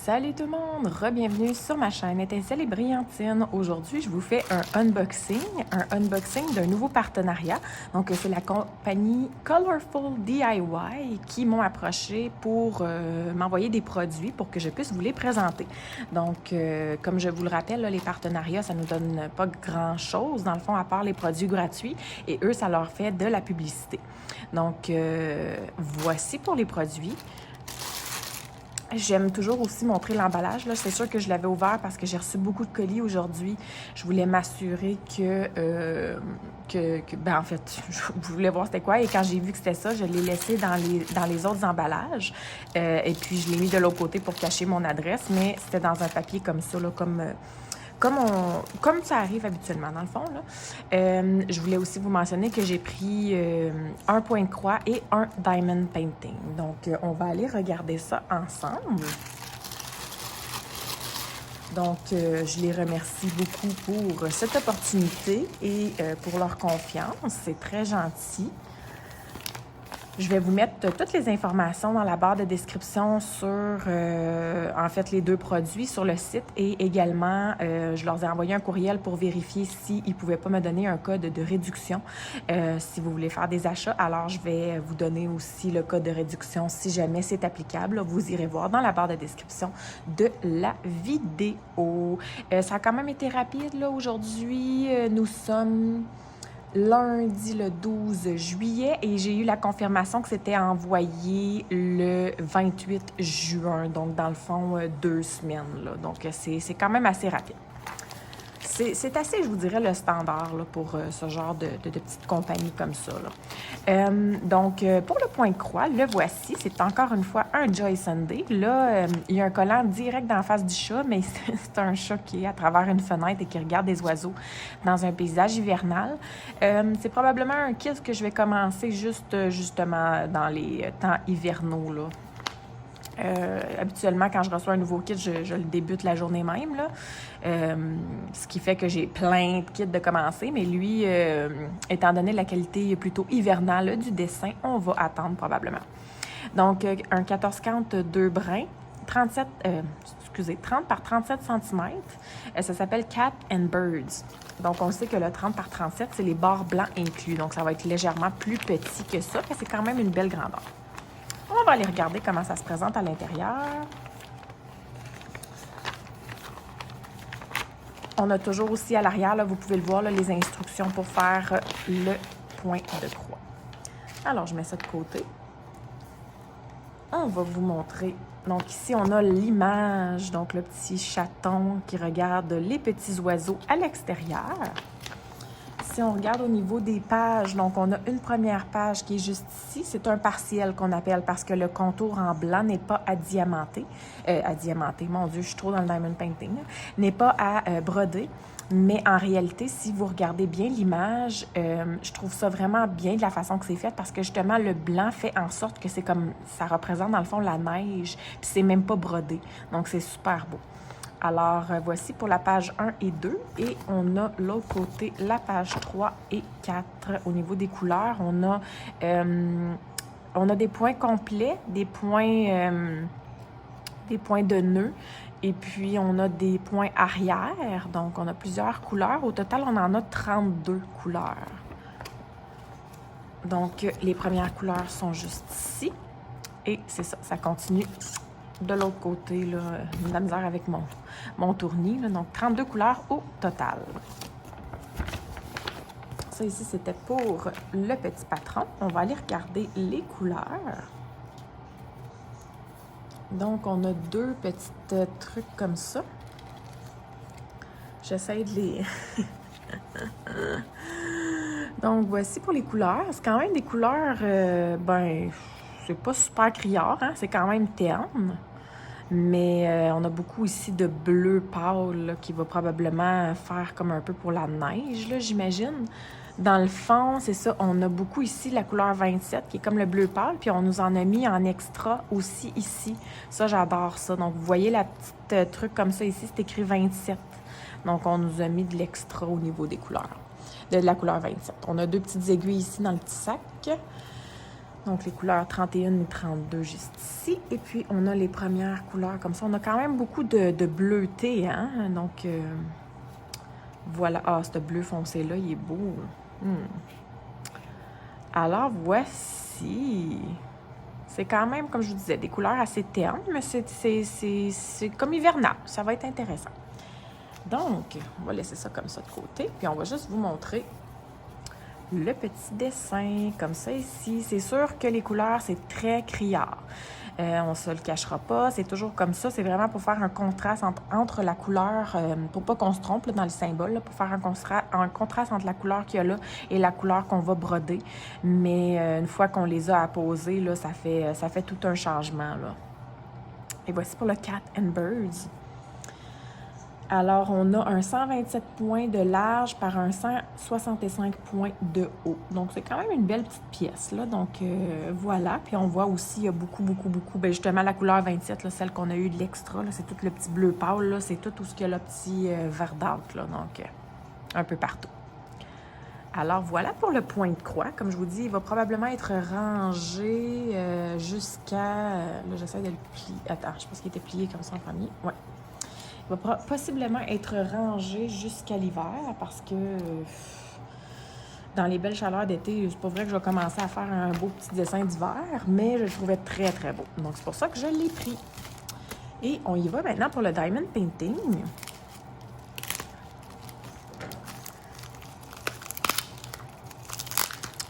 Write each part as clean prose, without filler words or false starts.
Salut tout le monde, re-bienvenue sur ma chaîne Étincelle et Brillantine. Aujourd'hui, je vous fais un unboxing d'un nouveau partenariat. Donc, c'est la compagnie Colorful DIY qui m'ont approché pour m'envoyer des produits pour que je puisse vous les présenter. Donc, comme je vous le rappelle, là, les partenariats, ça nous donne pas grand-chose, dans le fond, à part les produits gratuits. Et eux, ça leur fait de la publicité. Donc, voici pour les produits. J'aime toujours aussi montrer l'emballage. C'est sûr que je l'avais ouvert parce que j'ai reçu beaucoup de colis aujourd'hui. Je voulais m'assurer en fait, je voulais voir c'était quoi. Et quand j'ai vu que c'était ça, je l'ai laissé dans les autres emballages. Et puis, je l'ai mis de l'autre côté pour cacher mon adresse. Mais c'était dans un papier comme ça, là, comme ça arrive habituellement, dans le fond. Là. Je voulais aussi vous mentionner que j'ai pris un point de croix et un diamond painting. Donc, on va aller regarder ça ensemble. Donc, je les remercie beaucoup pour cette opportunité et pour leur confiance. C'est très gentil. Je vais vous mettre toutes les informations dans la barre de description sur, en fait, les deux produits sur le site et également, je leur ai envoyé un courriel pour vérifier s'ils ne pouvaient pas me donner un code de réduction si vous voulez faire des achats. Alors, je vais vous donner aussi le code de réduction si jamais c'est applicable. Vous irez voir dans la barre de description de la vidéo. Ça a quand même été rapide là aujourd'hui. Nous sommes lundi le 12 juillet et j'ai eu la confirmation que c'était envoyé le 28 juin, donc dans le fond 2 semaines. Là. Donc c'est quand même assez rapide. C'est assez, je vous dirais, le standard là, pour ce genre de petites compagnies comme ça. Là. Donc, pour le point de croix, le voici. C'est encore une fois un Joy Sunday. Là, il y a un collant direct d'en face du chat, mais c'est un chat qui est à travers une fenêtre et qui regarde des oiseaux dans un paysage hivernal. C'est probablement un kit que je vais commencer justement dans les temps hivernaux, là. Habituellement, quand je reçois un nouveau kit, je le débute la journée même, là. Ce qui fait que j'ai plein de kits de commencer, mais lui, étant donné la qualité plutôt hivernale du dessin, on va attendre probablement. Donc, un 14-42 brins, 30 par 37 cm. Ça s'appelle Cat and Birds. Donc, on sait que le 30 par 37, c'est les bords blancs inclus. Donc, ça va être légèrement plus petit que ça, mais c'est quand même une belle grandeur. On va aller regarder comment ça se présente à l'intérieur. On a toujours aussi à l'arrière, vous pouvez le voir, là, les instructions pour faire le point de croix. Alors, je mets ça de côté. On va vous montrer. Donc, ici, on a l'image, donc le petit chaton qui regarde les petits oiseaux à l'extérieur. Si on regarde au niveau des pages, donc on a une première page qui est juste ici. C'est un partiel qu'on appelle parce que le contour en blanc n'est pas à diamanter. Mon Dieu, je suis trop dans le diamond painting. N'est pas à broder. Mais en réalité, si vous regardez bien l'image, je trouve ça vraiment bien de la façon que c'est fait parce que justement, le blanc fait en sorte que c'est comme, ça représente dans le fond la neige, puis c'est même pas brodé. Donc, c'est super beau. Alors, voici pour la page 1 et 2. Et on a l'autre côté, la page 3 et 4. Au niveau des couleurs, on a des points complets, des points de nœud. Et puis, on a des points arrière. Donc, on a plusieurs couleurs. Au total, on en a 32 couleurs. Donc, les premières couleurs sont juste ici. Et c'est ça, ça continue de l'autre côté, là, de la misère avec mon tournis. Là, donc, 32 couleurs au total. Ça, ici, c'était pour le petit patron. On va aller regarder les couleurs. Donc, on a deux petits trucs comme ça. J'essaie de les... Donc, voici pour les couleurs. C'est quand même des couleurs, c'est pas super criard, hein? C'est quand même terne. Mais on a beaucoup ici de bleu pâle là, qui va probablement faire comme un peu pour la neige, là, j'imagine. Dans le fond, c'est ça, on a beaucoup ici la couleur 27 qui est comme le bleu pâle, puis on nous en a mis en extra aussi ici. Ça, j'adore ça. Donc, vous voyez la petite truc comme ça ici, c'est écrit 27. Donc, on nous a mis de l'extra au niveau des couleurs, de la couleur 27. On a deux petites aiguilles ici dans le petit sac. Donc, les couleurs 31 et 32 juste ici. Et puis, on a les premières couleurs comme ça. On a quand même beaucoup de bleuté, hein? Donc, voilà. Ah, ce bleu foncé-là, il est beau. Alors, voici. C'est quand même, comme je vous disais, des couleurs assez ternes, mais c'est comme hivernal. Ça va être intéressant. Donc, on va laisser ça comme ça de côté. Puis, on va juste vous montrer le petit dessin, comme ça ici. C'est sûr que les couleurs, c'est très criard. On ne se le cachera pas, c'est toujours comme ça. C'est vraiment pour faire un contraste entre la couleur, pour pas qu'on se trompe là, dans le symbole, là, pour faire un contraste entre la couleur qu'il y a là et la couleur qu'on va broder. Mais une fois qu'on les a apposées, là, ça fait tout un changement. Là. Et voici pour le Cat and Birds. Alors, on a un 127 points de large par un 165 points de haut. Donc, c'est quand même une belle petite pièce, là. Donc, voilà. Puis, on voit aussi, il y a beaucoup. Bien, justement, la couleur 27, là, celle qu'on a eue de l'extra, là, c'est tout le petit bleu pâle, là. C'est tout ce qu'il y a le petit verdâtre, là. Donc, un peu partout. Alors, voilà pour le point de croix. Comme je vous dis, il va probablement être rangé jusqu'à... là, j'essaie de le plier. Attends, je pense qu'il était plié comme ça en premier. Ouais. Il va possiblement être rangé jusqu'à l'hiver parce que dans les belles chaleurs d'été, c'est pas vrai que je vais commencer à faire un beau petit dessin d'hiver, mais je le trouvais très, très beau. Donc, c'est pour ça que je l'ai pris. Et on y va maintenant pour le Diamond Painting.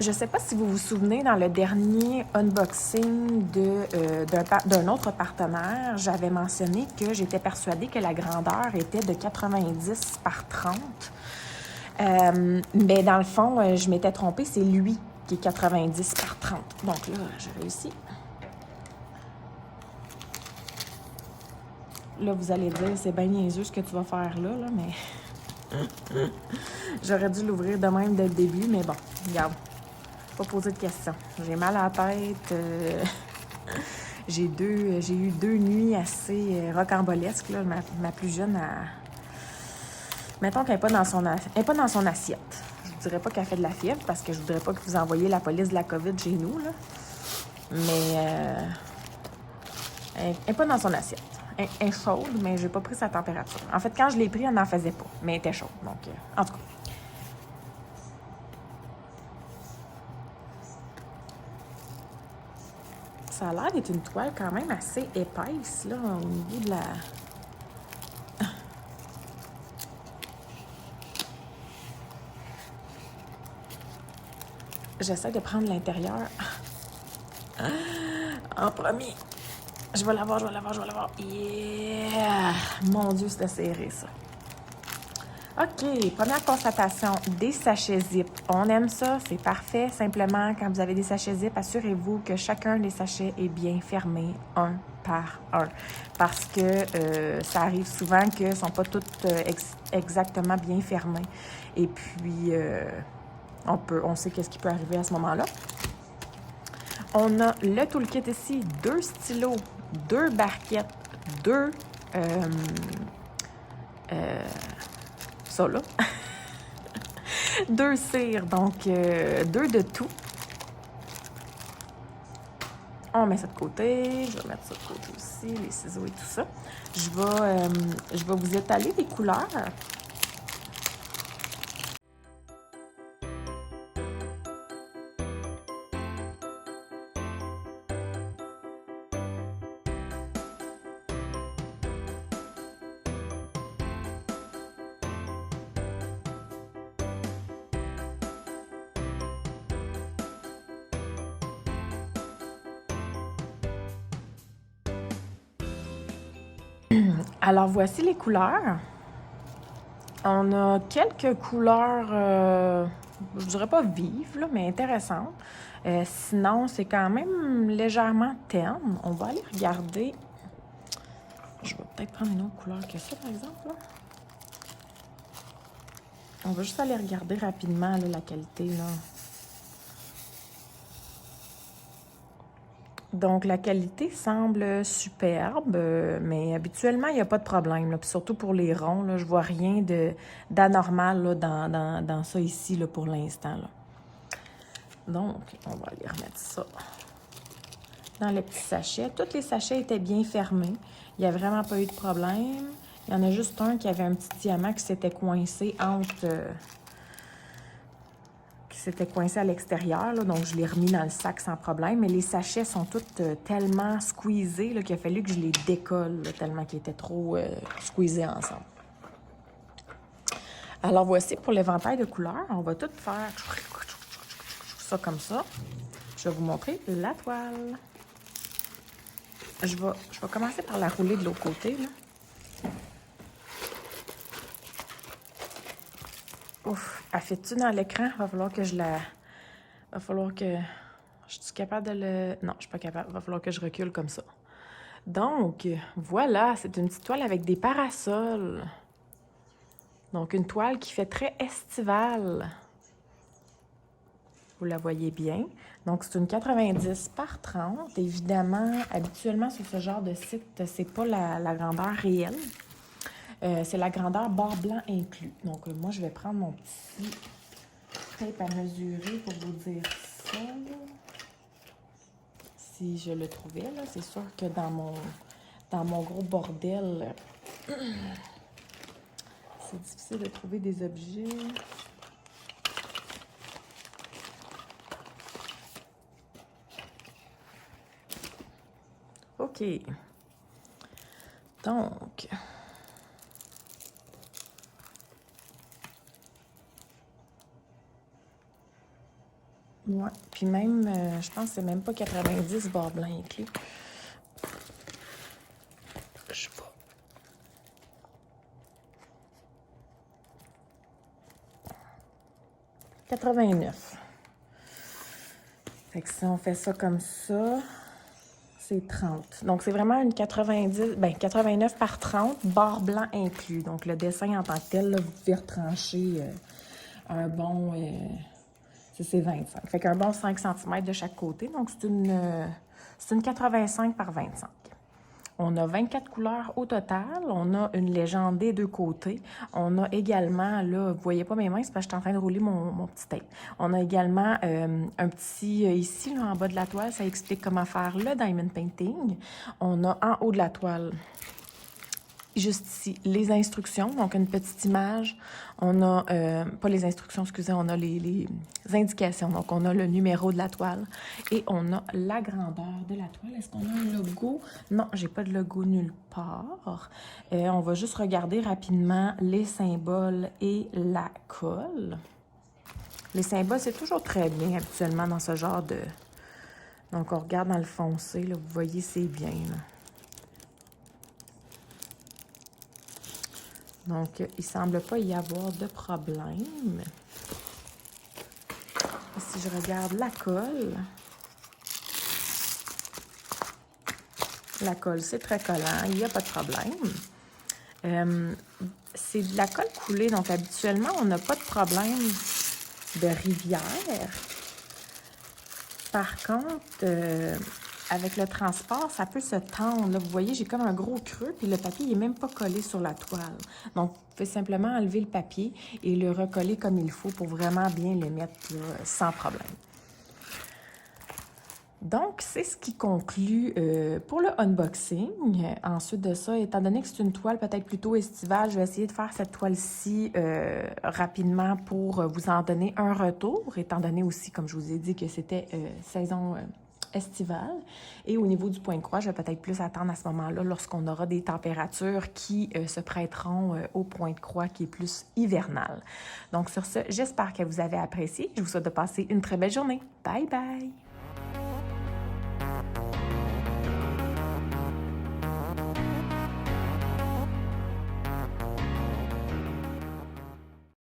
Je ne sais pas si vous vous souvenez, dans le dernier unboxing d'un autre partenaire, j'avais mentionné que j'étais persuadée que la grandeur était de 90 par 30. Mais dans le fond, je m'étais trompée, c'est lui qui est 90 par 30. Donc là, j'ai réussi. Là, vous allez dire, c'est bien niaiseux ce que tu vas faire là mais j'aurais dû l'ouvrir de même dès le début, mais bon, regarde. Pas poser de questions. J'ai mal à la tête. J'ai eu 2 nuits assez rocambolesques. Là. Ma plus jeune, mettons qu'elle n'est pas dans son assiette. Je ne dirais pas qu'elle fait de la fièvre parce que je ne voudrais pas que vous envoyiez la police de la COVID chez nous. Là. Mais elle n'est pas dans son assiette. Elle est chaude, mais j'ai pas pris sa température. En fait, quand je l'ai pris, elle n'en faisait pas. Mais elle était chaude. Donc, en tout cas. Ça a l'air d'être une toile quand même assez épaisse, là, au niveau de la... J'essaie de prendre l'intérieur en premier. Je vais l'avoir. Yeah! Mon Dieu, c'était serré, ça. OK, première constatation, des sachets zip. On aime ça, c'est parfait. Simplement, quand vous avez des sachets zip, assurez-vous que chacun des sachets est bien fermé, un par un. Parce que ça arrive souvent qu'ils ne sont pas tous exactement bien fermés. Et puis, on sait qu'est-ce qui peut arriver à ce moment-là. On a le toolkit ici, 2 stylos, 2 barquettes, 2... ça là. 2 cires, donc 2 de tout. On met ça de côté. Je vais mettre ça de côté aussi, les ciseaux et tout ça. Je vais vous étaler les couleurs. Alors, voici les couleurs. On a quelques couleurs, je dirais pas vives, là, mais intéressantes. Sinon, c'est quand même légèrement terne. On va aller regarder. Je vais peut-être prendre une autre couleur que ça, par exemple. Là. On va juste aller regarder rapidement là, la qualité. Là. Donc, la qualité semble superbe, mais habituellement, il n'y a pas de problème. Là. Puis surtout pour les ronds, là, je ne vois rien d'anormal dans ça ici là, pour l'instant. Donc, on va aller remettre ça dans le petit sachet. Tous les sachets étaient bien fermés. Il n'y a vraiment pas eu de problème. Il y en a juste un qui avait un petit diamant qui s'était coincé entre... qui s'était coincé à l'extérieur, donc je l'ai remis dans le sac sans problème. Mais les sachets sont tous tellement squeezés qu'il a fallu que je les décolle, là, tellement qu'ils étaient trop squeezés ensemble. Alors voici pour l'éventail de couleurs. On va tout faire ça comme ça. Je vais vous montrer la toile. Je vais commencer par la rouler de l'autre côté, là. Ouf, elle fait-tu dans l'écran? Va falloir que je la... Va falloir que... Je suis capable de le... Non, je suis pas capable. Va falloir que je recule comme ça. Donc, voilà, c'est une petite toile avec des parasols. Donc, une toile qui fait très estivale. Vous la voyez bien. Donc, c'est une 90 par 30. Évidemment, habituellement, sur ce genre de site, c'est pas la grandeur réelle. C'est la grandeur bord blanc inclus. Donc, moi, je vais prendre mon petit tape à mesurer pour vous dire ça. Si je le trouvais, là, c'est sûr que dans mon gros bordel, c'est difficile de trouver des objets. OK. Donc... Ouais. Puis même, je pense que c'est même pas 90 bord blanc inclus. Je vais. 89. Fait que si on fait ça comme ça, c'est 30. Donc, c'est vraiment une 89 par 30, bord blanc inclus. Donc, le dessin en tant que tel, là, vous pouvez retrancher un bon... c'est 25. Fait qu'un bon 5 cm de chaque côté. Donc, c'est une 85 par 25. On a 24 couleurs au total. On a une légende des deux côtés. On a également, là, vous voyez pas mes mains, c'est parce que je suis en train de rouler mon petit tape. On a également un petit, ici, là, en bas de la toile, ça explique comment faire le diamond painting. On a en haut de la toile, juste ici, les instructions, donc une petite image. On a, pas les instructions, excusez, on a les indications. Donc, on a le numéro de la toile et on a la grandeur de la toile. Est-ce qu'on a un logo? Non, j'ai pas de logo nulle part. On va juste regarder rapidement les symboles et la colle. Les symboles, c'est toujours très bien habituellement dans ce genre de... Donc, on regarde dans le foncé, là, vous voyez, c'est bien, là. Donc, il ne semble pas y avoir de problème. Si je regarde la colle, c'est très collant, il n'y a pas de problème. C'est de la colle coulée, donc habituellement, on n'a pas de problème de rivière. Par contre, avec le transport, ça peut se tendre. Là, vous voyez, j'ai comme un gros creux, puis le papier n'est même pas collé sur la toile. Donc, vous pouvez simplement enlever le papier et le recoller comme il faut pour vraiment bien le mettre là, sans problème. Donc, c'est ce qui conclut pour le unboxing. Ensuite de ça, étant donné que c'est une toile peut-être plutôt estivale, je vais essayer de faire cette toile-ci rapidement pour vous en donner un retour, étant donné aussi, comme je vous ai dit, que c'était saison estivale. Et au niveau du point de croix, je vais peut-être plus attendre à ce moment-là lorsqu'on aura des températures qui se prêteront au point de croix qui est plus hivernal. Donc sur ce, j'espère que vous avez apprécié. Je vous souhaite de passer une très belle journée. Bye bye!